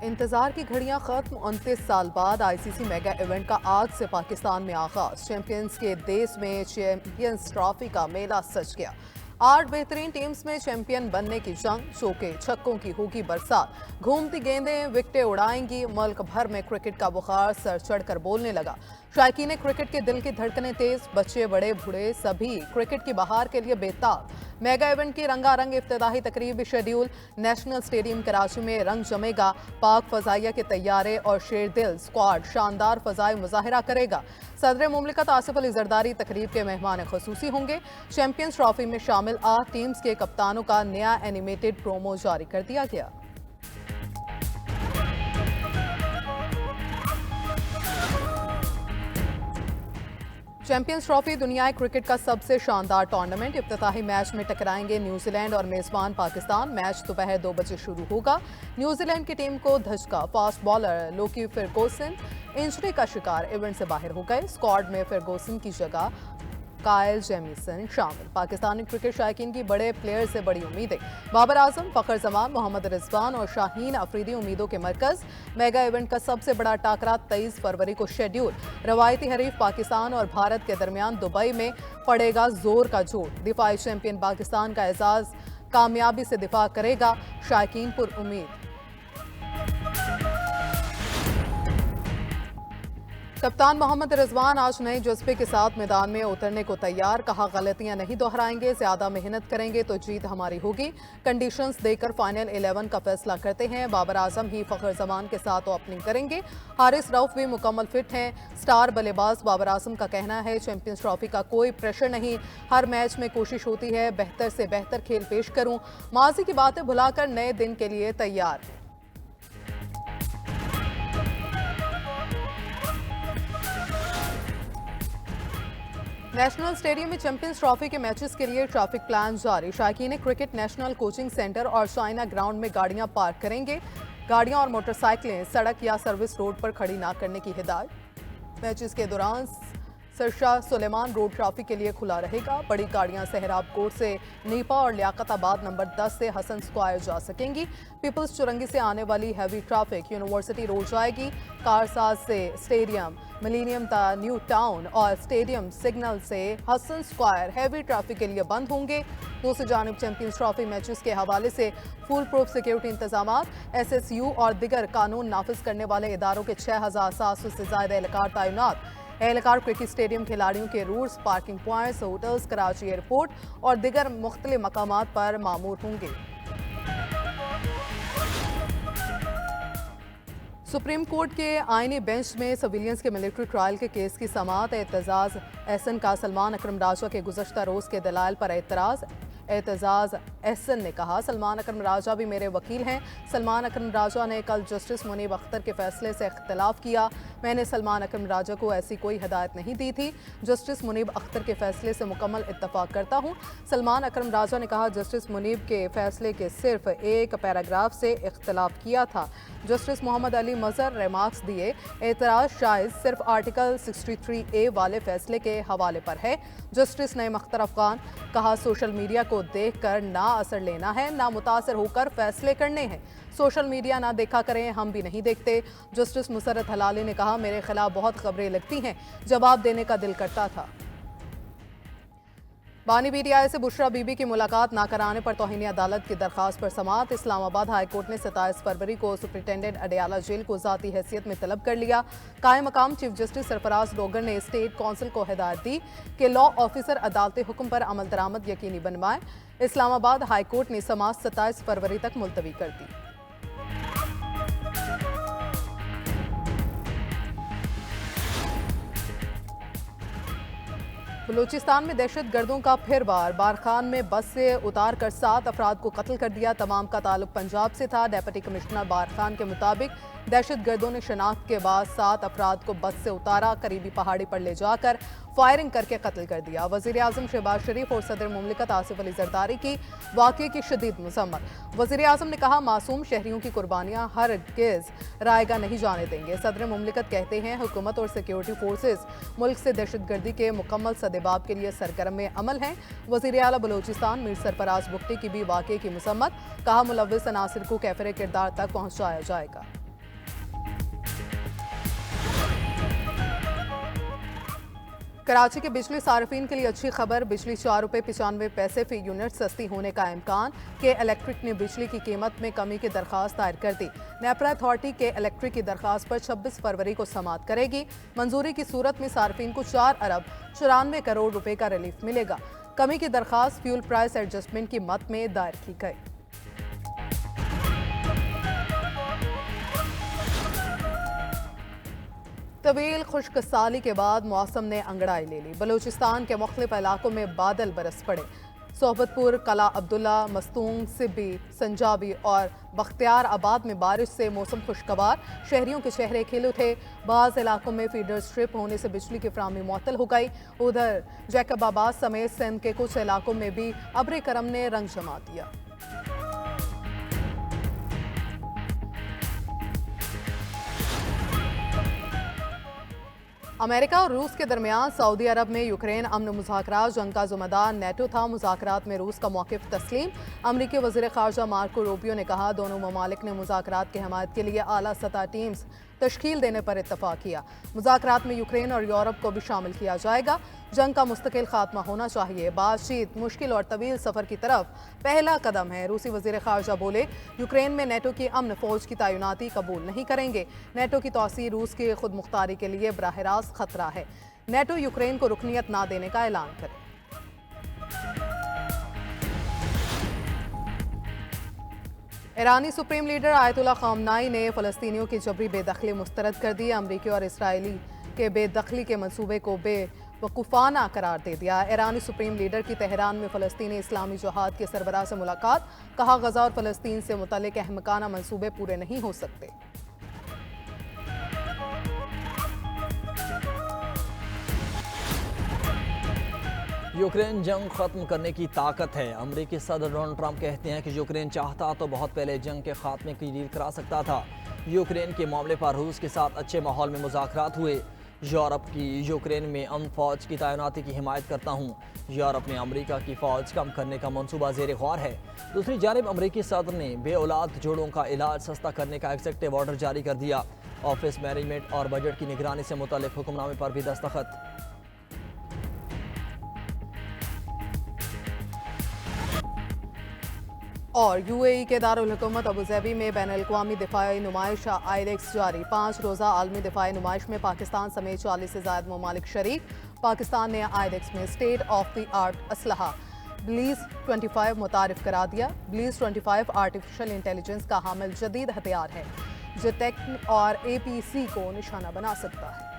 इंतजार की घड़ियां खत्म। 29 साल बाद आईसीसी मेगा इवेंट का आज से पाकिस्तान में आगाज। चैंपियंस के देश में चैंपियंस ट्रॉफी का मेला सज गया। 8 बेहतरीन टीम्स में चैंपियन बनने की जंग। चौके छक्कों की होगी बरसात। घूमती गेंदें विकेटें उड़ाएंगी। मुल्क भर में क्रिकेट का बुखार सर चढ़कर बोलने लगा। शायकीन क्रिकेट के दिल की धड़कनें तेज। बच्चे बड़े बूढ़े सभी क्रिकेट की बहार के लिए बेताब। मेगा इवेंट की रंगारंग इफ्तिताही तकरीब शेड्यूल। नेशनल स्टेडियम कराची में रंग जमेगा। पाक फजाइया के तैयारे और शेरदिल स्क्वाड शानदार फजाई मुजाहिरा करेगा। सदर मुमलिकत आसिफ अली जरदारी तकरीब के मेहमान खसूसी होंगे। चैंपियंस ट्रॉफी में शामिल 8 टीम्स के कप्तानों का नया एनिमेटेड प्रोमो जारी कर दिया गया। चैंपियंस ट्रॉफी दुनिया क्रिकेट का सबसे शानदार टूर्नामेंट। इफ्तिताही मैच में टकराएंगे न्यूजीलैंड और मेजबान पाकिस्तान। मैच दोपहर 2 बजे शुरू होगा। न्यूजीलैंड की टीम को धचका। फास्ट बॉलर लोकी फर्गूसन इंजरी का शिकार इवेंट से बाहर हो गए। स्क्वाड में फर्गूसन की जगह कायल जेमिसन शामिल। पाकिस्तानी क्रिकेट शायकीन की बड़े प्लेयर से बड़ी उम्मीदें। बाबर आजम, फखर जमान, मोहम्मद रिजवान और शाहीन अफरीदी उम्मीदों के मरकज। मेगा इवेंट का सबसे बड़ा टाकरा 23 फरवरी को शेड्यूल। रवायती हरीफ पाकिस्तान और भारत के दरमियान दुबई में पड़ेगा जोर का जोर। दिफाई चैंपियन पाकिस्तान का एजाज कामयाबी से दिफा करेगा। शायकीन पुर उम्मीद। कप्तान मोहम्मद रिजवान आज नए जज्बे के साथ मैदान में उतरने को तैयार। कहा, गलतियां नहीं दोहराएंगे, ज्यादा मेहनत करेंगे तो जीत हमारी होगी। कंडीशंस देकर फाइनल 11 का फैसला करते हैं। बाबर आजम ही फखर जमान के साथ ओपनिंग करेंगे। हारिस रऊफ भी मुकम्मल फिट हैं। स्टार बल्लेबाज बाबर आजम का कहना है, चैंपियंस ट्रॉफी का कोई प्रेशर नहीं। हर मैच में कोशिश होती है बेहतर से बेहतर खेल पेश करूं। माजी की बातें भुलाकर नए दिन के लिए तैयार है। नेशनल स्टेडियम में चैंपियंस ट्रॉफी के मैचेस के लिए ट्रैफिक प्लान जारी। शायकीन क्रिकेट नेशनल कोचिंग सेंटर और चाइना ग्राउंड में गाड़ियां पार्क करेंगे। गाड़ियां और मोटरसाइकिलें सड़क या सर्विस रोड पर खड़ी ना करने की हिदायत। मैचेस के दौरान सरशाह सुलेमान रोड ट्रैफिक के लिए खुला रहेगा। बड़ी गाड़ियां सहराब कोट से नीपा और लियाकताबाद नंबर 10 से हसन स्क्वायर जा सकेंगी। पीपल्स चुरंगी से आने वाली हैवी ट्रैफिक यूनिवर्सिटी रोड जाएगी। कारसाज से स्टेडियम, मिलेनियम ता न्यू टाउन और स्टेडियम सिग्नल से हसन स्क्वायर हैवी ट्रैफिक के लिए बंद होंगे। दूसरी जानिब चैंपियंस ट्रॉफी मैचेस के हवाले से फुल प्रूफ सिक्योरिटी इंतजाम। SSU और दिगर कानून नाफिज करने वाले इदारों के 6700 से ज्यादा एहलकार तैनात। एहलकार क्रिकेट स्टेडियम खिलाड़ियों के routes, parking points, hotels, Karachi airport और दिगर मुख्तलिफ मकामात पर मामूर होंगे। सुप्रीम कोर्ट के आईनी बेंच में सिविलियंस के मिलिट्री ट्रायल के केस की समाअत। एतजाज एहसन का सलमान अकरम राजा के गुज़श्ता रोज़ के दलाइल पर एतराज़। एतजाज एहसन ने कहा, सलमान अकरम राजा भी मेरे वकील हैं। सलमान अकरम राजा ने कल जस्टिस मुनीब अख्तर के फैसले से इख्तलाफ किया। मैंने सलमान अकरम राजा को ऐसी कोई हिदायत नहीं दी थी। जस्टिस मुनीब अख्तर के फैसले से मुकम्मल इत्तफाक करता हूँ। सलमान अकरम राजा ने कहा, जस्टिस मुनीब के फैसले के सिर्फ एक पैराग्राफ से इख्तलाफ किया था। जस्टिस मोहम्मद अली मजहर रिमार्क्स दिए, एतराज़ शायद सिर्फ आर्टिकल 63A वाले फैसले के हवाले पर है। जस्टिस नईम अख्तर अफगान कहा, सोशल मीडिया को देखकर ना असर लेना है, ना मुतासर होकर फैसले करने हैं। सोशल मीडिया ना देखा करें, हम भी नहीं देखते। जस्टिस मुसर्रत हलाली ने कहा, मेरे खिलाफ बहुत खबरें लगती हैं, जवाब देने का दिल करता था। बानी BDI से बुशरा बीबी की मुलाकात ना कराने पर तौहीन अदालत की दरख्वास्त पर समाअत। इस्लामाबाद हाई कोर्ट ने 27 फरवरी को सुप्रिंटेंडेंट अडयाला जेल को ज़ाती हैसियत में तलब कर लिया। कायम मकाम चीफ जस्टिस सरफराज डोगर ने स्टेट काउंसिल को हिदायत दी कि लॉ ऑफिसर अदालती हुक्म पर अमल दरामद यकीनी बनवाएं। इस्लामाबाद हाई कोर्ट ने समाअत 27 फरवरी तक मुलतवी कर दी। बलूचिस्तान में दहशत गर्दों का फिर वार। बारखान में बस से उतार कर 7 अफराद को कत्ल कर दिया। तमाम का ताल्लुक पंजाब से था। डेप्यूटी कमिश्नर बारखान के मुताबिक दहशत गर्दों ने शनाख्त के बाद 7 अफराद को बस से उतारा, करीबी पहाड़ी पर ले जाकर फायरिंग करके कत्ल कर दिया। वज़ीर आज़म शहबाज शरीफ और सदर मुमलिकत आसिफ अली जरदारी की वाक़े की शदीद मज़म्मत। वज़ीर आज़म ने कहा, मासूम शहरियों की कुर्बानियाँ हरगिज़ रायगा नहीं जाने देंगे। सदर मुमलिकत कहते हैं, हुकूमत और सिक्योरिटी फोर्सेस मुल्क से दहशत गर्दी के मुकम्मल सदेबाब के लिए सरगर्म में अमल हैं। वज़ीर आला बलूचिस्तान मीर सरफराज बुगटी की भी वाक़े की मज़म्मत। कहा, मुलव्विस अनासिर को कैफरे किरदार तक पहुँचाया जाएगा। कराची के बिजली सार्फिन के लिए अच्छी खबर, बिजली ₹4.95 फी यूनिट सस्ती होने का इम्कान। के इलेक्ट्रिक ने बिजली की कीमत में कमी की दरखास्त दायर कर दी। नेपरा अथॉरिटी के इलेक्ट्रिक की दरखास्त पर 26 फरवरी को समाअत करेगी। मंजूरी की सूरत में सार्फिन को 4 अरब 94 करोड़ रुपए का रिलीफ मिलेगा। कमी की दरखास्त फ्यूल प्राइस एडजस्टमेंट की मद में दायर की गई। तवील खुश्क साली के बाद मौसम ने अंगड़ाई ले ली। बलूचिस्तान के मुख्तलिफ इलाकों में बादल बरस पड़े। सोहबतपुर, कला अब्दुल्ला, मस्तूंग, सिब्बी, संजाबी और बख्तियार आबाद में बारिश से मौसम खुशगवार। शहरियों के चेहरे खिल उठे। बाज़ इलाकों में फीडर स्ट्रिप होने से बिजली की फ्राहमी मुअत्तल हो गई। उधर जैकबाबाद समेत सिंध के कुछ इलाकों में भी अब्र करम ने रंग जमा दिया। अमेरिका और रूस के दरमियान सऊदी अरब में यूक्रेन अमन मुज़ाकरात। जंग का ज़िम्मेदार नेटो था। मुज़ाकरात में रूस का मौक़िफ़ तस्लीम। अमरीकी वज़ीर ख़ारजा मार्को रूबियो ने कहा, दोनों ममालिक ने मुज़ाकरात की हिमायत के लिए आला सतह टीम्स तश्कील देने पर इत्तफ़ाक़ किया। मुज़ाकरात में यूक्रेन और यूरोप को भी शामिल किया जाएगा। जंग का मुस्तकिल खात्मा होना चाहिए। बातचीत मुश्किल और तवील सफ़र की तरफ पहला कदम है। रूसी वज़ीर ख़ारजा बोले, यूक्रेन में नेटो की अमन फ़ौज की तैनाती कबूल नहीं करेंगे। नेटो की तोसी रूस की खुद मुख्तारी के लिए बराह रास्त खतरा है। नेटो यूक्रेन को रुकनीत ना देने का ऐलान करे। ईरानी सुप्रीम लीडर आयतुल्लाह ख़ामनाई ने फ़लस्तीनियों की जबरी बेदखली मुस्तरद कर दी। अमरीकी और इसराइली के बेदखली के मंसूबे को बेवकूफ़ाना करार दे दिया। ईरानी सुप्रीम लीडर की तेहरान में फ़लस्तीनी इस्लामी जहाद के सरबराह से मुलाकात। कहा, गज़ा और फ़लस्तीन से मुतल्लिक़ अहमकाना मंसूबे पूरे नहीं हो सकते। यूक्रेन जंग खत्म करने की ताकत है। अमेरिकी सदर डोनाल्ड ट्रंप कहते हैं कि यूक्रेन चाहता तो बहुत पहले जंग के खात्मे की डील करा सकता था। यूक्रेन के मामले पर रूस के साथ अच्छे माहौल में मुज़ाकरात हुए। यूरोप की यूक्रेन में अमन फ़ौज की तैनाती की हिमायत करता हूँ। यूरोप में अमेरिका की फ़ौज कम करने का मनसूबा ज़ेर गौर है। दूसरी जानिब अमेरिकी सदर ने बेऔलाद जोड़ों का इलाज सस्ता करने का एग्जीक्यूटिव ऑर्डर जारी कर दिया। ऑफिस मैनेजमेंट और बजट की निगरानी से मुतल्लिक़ हुक्मनामे पर भी दस्तखत। और यूएई के दारुल हुकूमत अबूज़ाबी में बैनुल-अक़वामी दिफ़ाई नुमाइश आइडेक्स जारी। 5 रोज़ा आलमी दिफ़ाई नुमाइश में पाकिस्तान समेत 40 से ज़ायद ममालिक शरीक। पाकिस्तान ने आइडेक्स में स्टेट ऑफ द आर्ट असलहा ब्लीज़ 25 मुतारिफ करा दिया। ब्लीज़ 25 आर्टिफिशियल इंटेलिजेंस का हामिल जदीद हथियार है जो टेक और APC को निशाना बना सकता है।